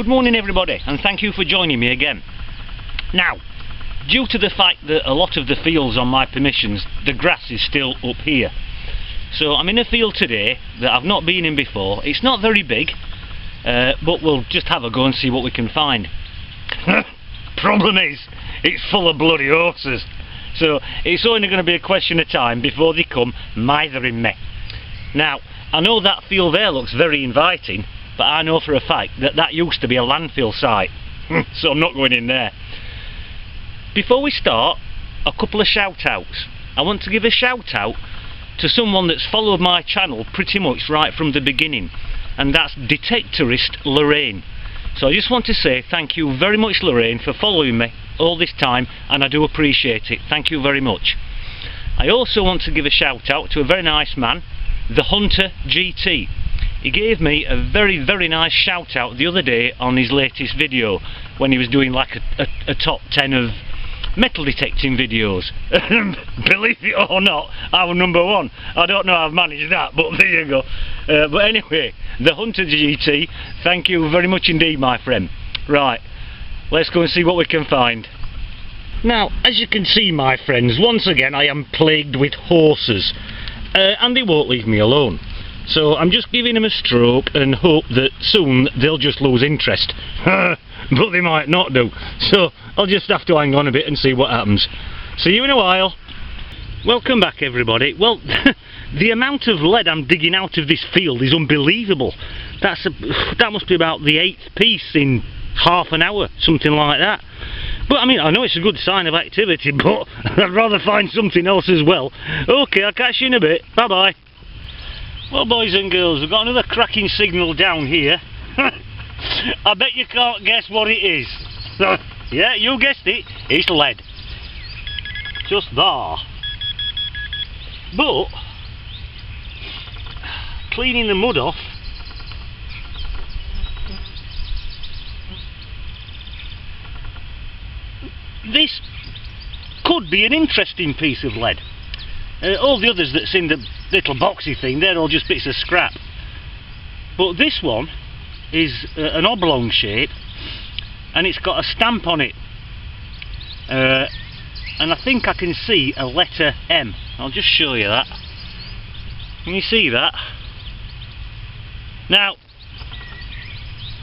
Good morning everybody, and thank you for joining me again. Now, due to the fact that a lot of the fields on my permissions, the grass is still up here. So I'm in a field today that I've not been in before. It's not very big, but we'll just have a go and see what we can find. Problem is, it's full of bloody horses. So it's only going to be a question of time before they come mithering me. Now, I know that field there looks very inviting, but I know for a fact that that used to be a landfill site. So I'm not going in there. Before we start, a couple of shout outs. I want to give a shout out to someone that's followed my channel pretty much right from the beginning, and that's Detectorist Lorraine. So I just want to say thank you very much, Lorraine, for following me all this time, and I do appreciate it. Thank you very much. I also want to give a shout out to a very nice man, the Hunter GT. He gave me a very nice shout out the other day on his latest video when he was doing like a top 10 of metal detecting videos. Believe it or not, I was number one. I don't know how I've managed that, but there you go. But anyway, the Hunter GT, thank you very much indeed, my friend. Right, let's go and see what we can find. Now, as you can see, my friends, once again I am plagued with horses, and they won't leave me alone. So I'm just giving them a stroke and hope that soon they'll just lose interest. But they might not do. So I'll just have to hang on a bit and see what happens. See you in a while. Welcome back everybody. Well, the amount of lead I'm digging out of this field is unbelievable. That must be about the 8th piece in half an hour, something like that. But I mean, I know it's a good sign of activity, but I'd rather find something else as well. Okay, I'll catch you in a bit. Bye bye. Well, boys and girls, we've got another cracking signal down here. I bet you can't guess what it is. Yeah, you guessed it, it's lead. Just there. But, cleaning the mud off, this could be an interesting piece of lead. All the others that's in the little boxy thing, they're all just bits of scrap. But this one is an oblong shape, and it's got a stamp on it. And I think I can see a letter M. I'll just show you that. Can you see that? Now,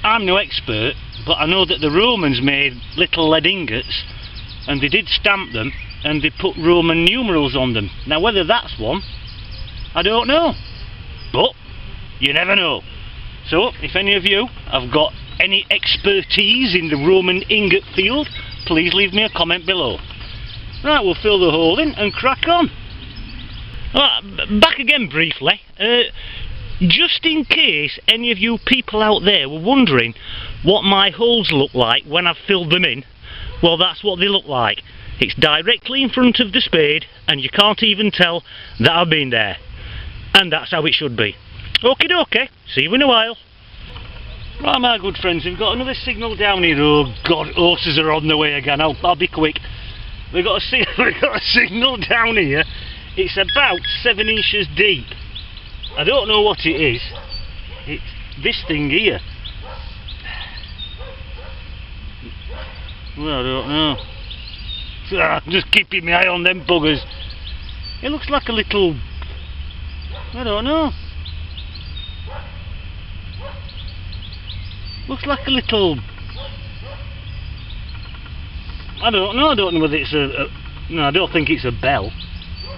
I'm no expert, but I know that the Romans made little lead ingots, and they did stamp them, and they put Roman numerals on them. Now whether that's one, I don't know, but you never know. So if any of you have got any expertise in the Roman ingot field, please leave me a comment below. Right, we'll fill the hole in and crack on. Back again briefly, just in case any of you people out there were wondering what my holes look like when I've filled them in, well, that's what they look like. It's directly in front of the spade, and you can't even tell that I've been there. And that's how it should be. Okie dokie, see you in a while. Right, my good friends, we've got another signal down here. Oh God, horses are on the way again. I'll be quick. We've got a signal down here. It's about 7 inches deep. I don't know what it is. It's this thing here. Well, I don't know. I'm just keeping my eye on them buggers. It looks like a little, I don't know. Looks like a little, I don't know whether it's no, I don't think it's a bell.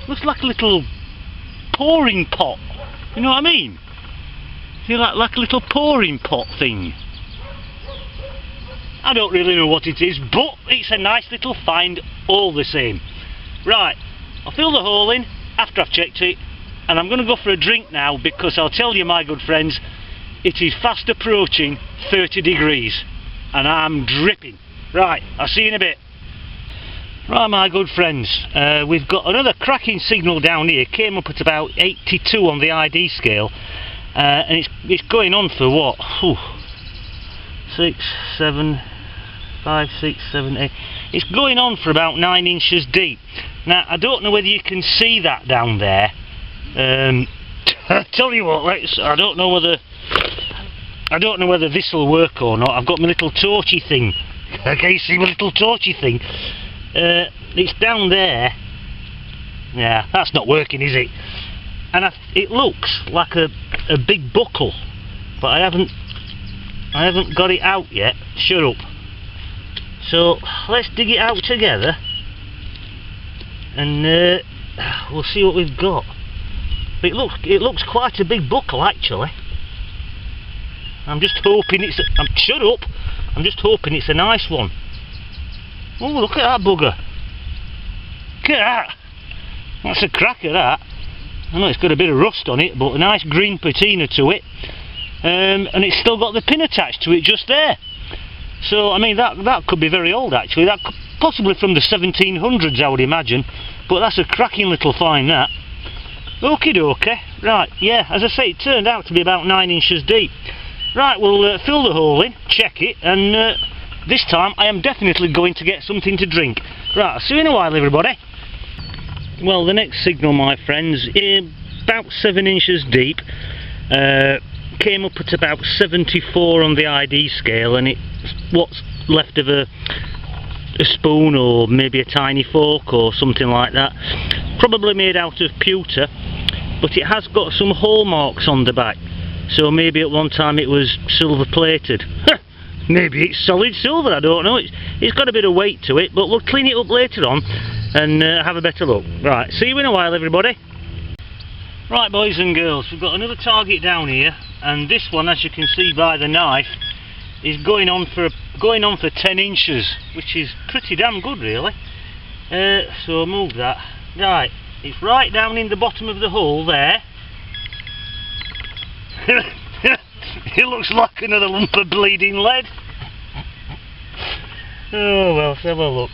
Looks like a little pouring pot. You know what I mean? See, like a little pouring pot thing. I don't really know what it is, but it's a nice little find all the same. Right, I'll fill the hole in after I've checked it, and I'm going to go for a drink now, because I'll tell you, my good friends, it is fast approaching 30 degrees and I'm dripping. Right, I'll see you in a bit. Right, my good friends, we've got another cracking signal down here. Came up at about 82 on the ID scale, and it's going on for what? 6, 7, 5, 6, 7, 8. It's going on for about 9 inches deep. Now I don't know whether you can see that down there. I tell you what, I don't know whether I don't know whether this will work or not. I've got my little torchy thing. Can you see my little torchy thing? It's down there. Yeah, that's not working, is it? And it looks like a big buckle, but I haven't got it out yet. Shut up. So let's dig it out together, and we'll see what we've got. But it looks quite a big buckle actually. I'm just hoping it's. Shut up. I'm just hoping it's a nice one. Oh, look at that bugger. Look at that. That's a cracker, that. I know it's got a bit of rust on it, but a nice green patina to it. And it's still got the pin attached to it just there. So, I mean, that could be very old actually. That could, possibly from the 1700s, I would imagine. But that's a cracking little find, that. Okie dokie. Right, yeah, as I say, it turned out to be about 9 inches deep. Right, we'll fill the hole in, check it, and this time I am definitely going to get something to drink. Right, I'll see you in a while, everybody. Well, the next signal, my friends, about 7 inches deep, came up at about 74 on the ID scale, and it's what's left of a spoon or maybe a tiny fork or something like that. Probably made out of pewter, but it has got some hallmarks on the back, so maybe at one time it was silver plated. Maybe it's solid silver, I don't know. It's got a bit of weight to it, but we'll clean it up later on and have a better look. Right, see you in a while, everybody. Right, boys and girls, we've got another target down here, and this one, as you can see by the knife, is going on for 10 inches, which is pretty damn good, really. So move that. Right, it's right down in the bottom of the hole there. It looks like another lump of bleeding lead. Oh well, let's have a look.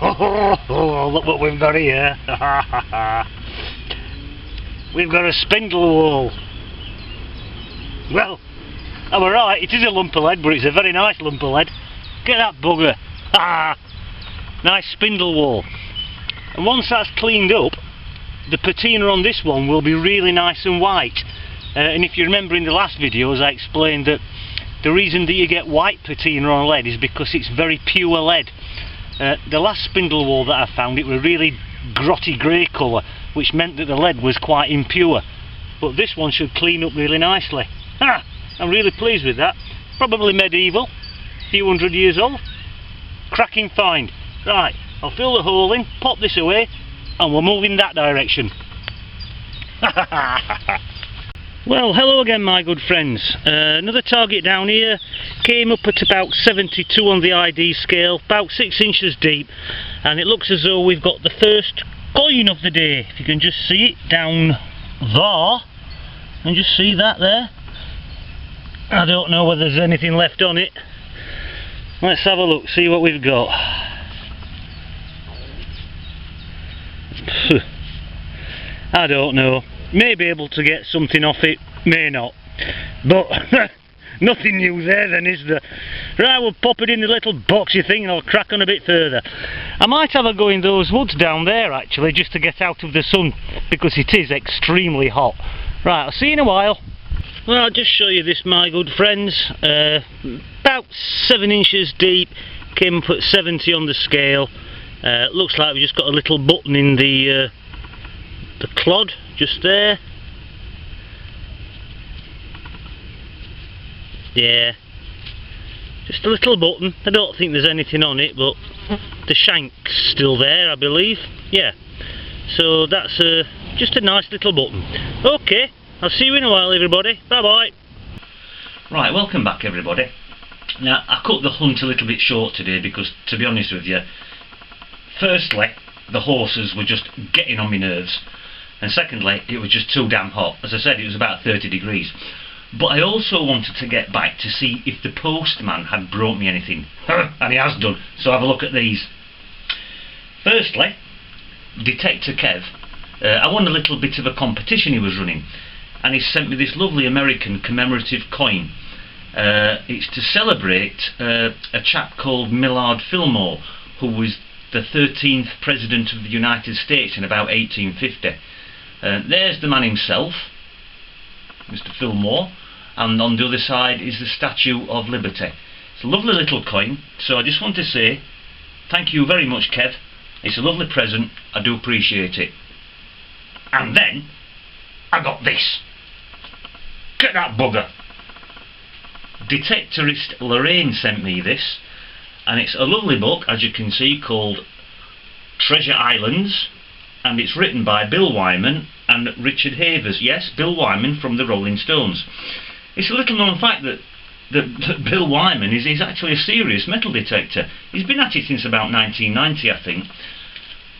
Oh, look what we've got here. We've got a spindle wall. Well, I'm alright, it is a lump of lead, but it's a very nice lump of lead. Get that bugger. Nice spindle wall. And once that's cleaned up, the patina on this one will be really nice and white. And if you remember in the last videos, I explained that the reason that you get white patina on lead is because it's very pure lead. The last spindle wall that I found, it was really grotty grey colour, which meant that the lead was quite impure. But this one should clean up really nicely. I'm really pleased with that. Probably medieval, a few hundred years old. Cracking find. Right, I'll fill the hole in, pop this away, and we'll move in that direction. Well, hello again, my good friends. Another target down here, came up at about 72 on the ID scale, about 6 inches deep, and it looks as though we've got the first coin of the day. If you can just see it down there, and just see that there. I don't know whether there's anything left on it. Let's have a look, see what we've got. I don't know. May be able to get something off it, may not. But nothing new there then, is there? Right, we'll pop it in the little boxy thing and I'll crack on a bit further. I might have a go in those woods down there actually, just to get out of the sun, because it is extremely hot. Right, I'll see you in a while. Well, I'll just show you this, my good friends. About 7 inches deep, came up at 70 on the scale. Looks like we've just got a little button in the clod, just there. Yeah, just a little button. I don't think there's anything on it, but the shank's still there, I believe. Yeah, so that's just a nice little button. Okay, I'll see you in a while, everybody. Bye bye. Right, welcome back, everybody. Now, I cut the hunt a little bit short today because, to be honest with you, firstly, the horses were just getting on my nerves, and secondly, it was just too damn hot. As I said, it was about 30 degrees. But I also wanted to get back to see if the postman had brought me anything. And he has done, so have a look at these. Firstly, Detector Kev. I won a little bit of a competition he was running, and he sent me this lovely American commemorative coin. It's to celebrate a chap called Millard Fillmore, who was the 13th President of the United States in about 1850. There's the man himself, Mr. Fillmore, and on the other side is the Statue of Liberty. It's a lovely little coin, so I just want to say thank you very much, Kev. It's a lovely present, I do appreciate it. And then I got this. Get that bugger. Detectorist Lorraine sent me this, and it's a lovely book, as you can see, called Treasure Islands, and it's written by Bill Wyman and Richard Havers. Yes, Bill Wyman from the Rolling Stones. It's a little known fact that Bill Wyman is actually a serious metal detector. He's been at it since about 1990, I think.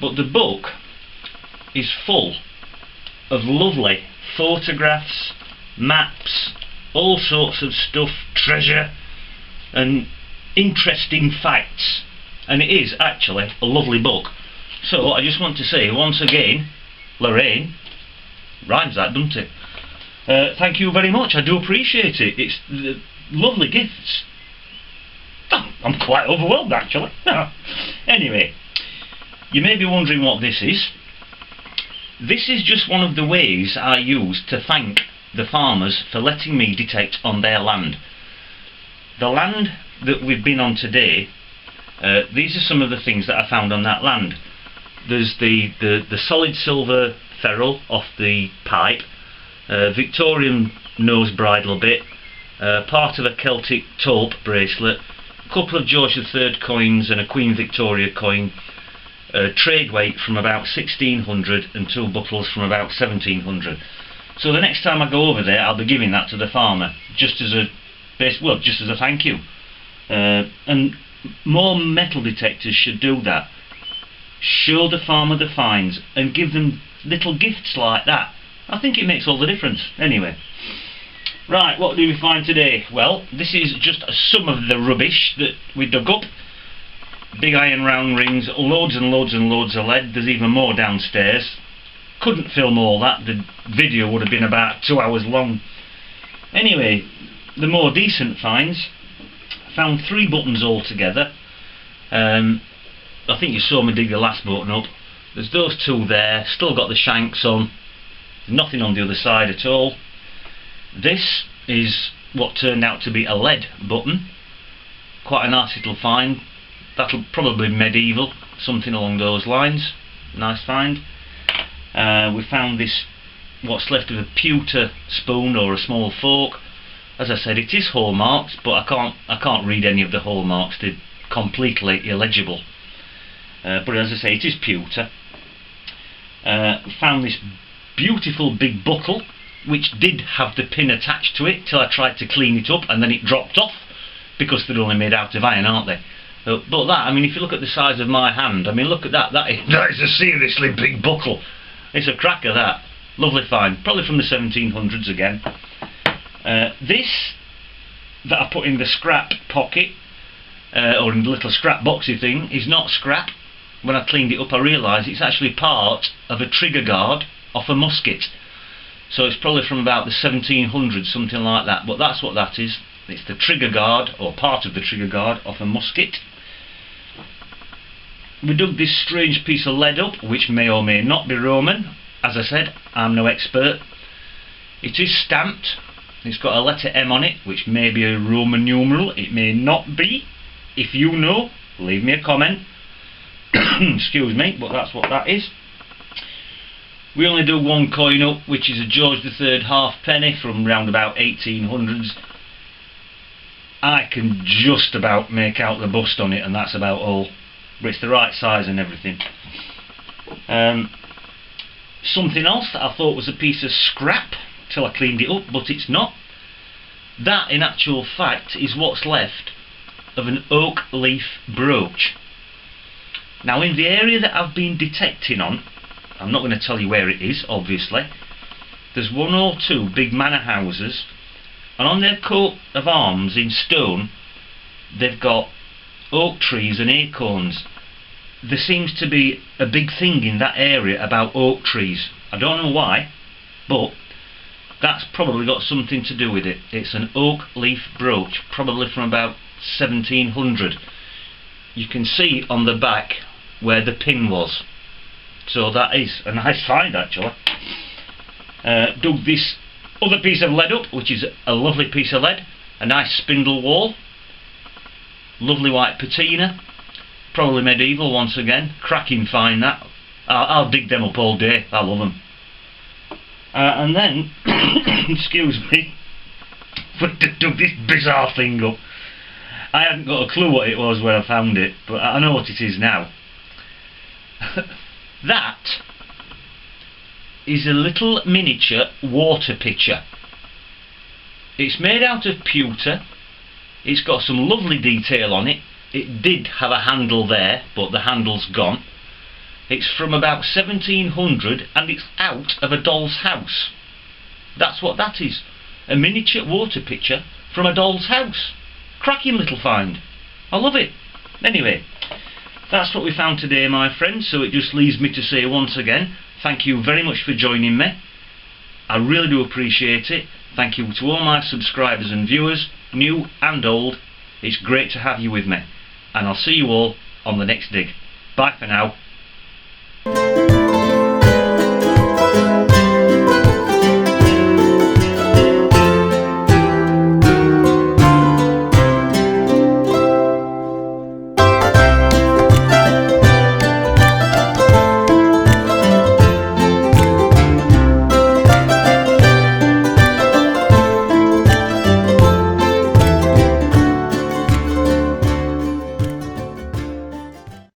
But the book is full of lovely photographs, maps, all sorts of stuff, treasure and interesting facts, and it is actually a lovely book. So I just want to say once again, Lorraine, rhymes that, doesn't it? Thank you very much, I do appreciate it. It's lovely gifts. I'm quite overwhelmed actually. Anyway, you may be wondering what this is. This is just one of the ways I use to thank the farmers for letting me detect on their land. The land that we've been on today, these are some of the things that I found on that land. There's the solid silver ferrule off the pipe, Victorian nose bridle bit, part of a Celtic taupe bracelet, a couple of George III coins and a Queen Victoria coin, trade weight from about 1600 and 2 buckles from about 1700. So the next time I go over there, I'll be giving that to the farmer, just as a thank you. And more metal detectors should do that. Show the farmer the finds and give them little gifts like that. I think it makes all the difference. Anyway, right, what do we find today? Well, this is just some of the rubbish that we dug up. Big iron round rings, loads and loads and loads of lead. There's even more downstairs. Couldn't film all that, the video would have been about 2 hours long. Anyway, the more decent finds, found 3 buttons altogether. I think you saw me dig the last button up. There's those 2 there, still got the shanks on. There's nothing on the other side at all. This is what turned out to be a lead button. Quite a nice little find. That'll probably be medieval, something along those lines. Nice find. We found this, what's left of a pewter spoon or a small fork. As I said, it is hallmarked, but I can't read any of the hallmarks. They're completely illegible. But as I say, it is pewter. Found this beautiful big buckle, which did have the pin attached to it till I tried to clean it up, and then it dropped off because they're only made out of iron, aren't they? But that, I mean, if you look at the size of my hand, I mean, look at that. That is a seriously big buckle. It's a cracker, that. Lovely find. Probably from the 1700s again. This that I put in the scrap pocket, or in the little scrap boxy thing, is not scrap. When I cleaned it up, I realised it's actually part of a trigger guard off a musket. So it's probably from about the 1700s, something like that. But that's what that is. It's the trigger guard, or part of the trigger guard, off a musket. We dug this strange piece of lead up, which may or may not be Roman. As I said, I'm no expert. It is stamped. It's got a letter M on it, which may be a Roman numeral. It may not be. If you know, leave me a comment. Excuse me, but that's what that is. We only dug 1 coin up, which is a George III halfpenny from round about 1800s. I can just about make out the bust on it, and that's about all. But it's the right size and everything. Something else that I thought was a piece of scrap till I cleaned it up, but it's not. That, in actual fact, is what's left of an oak leaf brooch. Now, in the area that I've been detecting on, I'm not going to tell you where it is, obviously. There's 1 or 2 big manor houses, and on their coat of arms in stone, they've got oak trees and acorns. There seems to be a big thing in that area about oak trees. I don't know why, but that's probably got something to do with it. It's an oak leaf brooch, probably from about 1700. you can see on the back where the pin was. So that is a nice find actually. Dug this other piece of lead up, which is a lovely piece of lead, a nice spindle wall, lovely white patina, probably medieval once again, cracking find that. I'll dig them up all day, I love them. And then, excuse me, dug this bizarre thing up. I hadn't got a clue what it was when I found it, but I know what it is now. That is a little miniature water pitcher. It's made out of pewter. It's got some lovely detail on it. It did have a handle there, but the handle's gone. It's from about 1700 and it's out of a doll's house. That's what that is. A miniature water pitcher from a doll's house. Cracking little find. I love it. Anyway, that's what we found today, my friends, so it just leaves me to say once again, thank you very much for joining me. I really do appreciate it. Thank you to all my subscribers and viewers, new and old. It's great to have you with me. And I'll see you all on the next dig. Bye for now.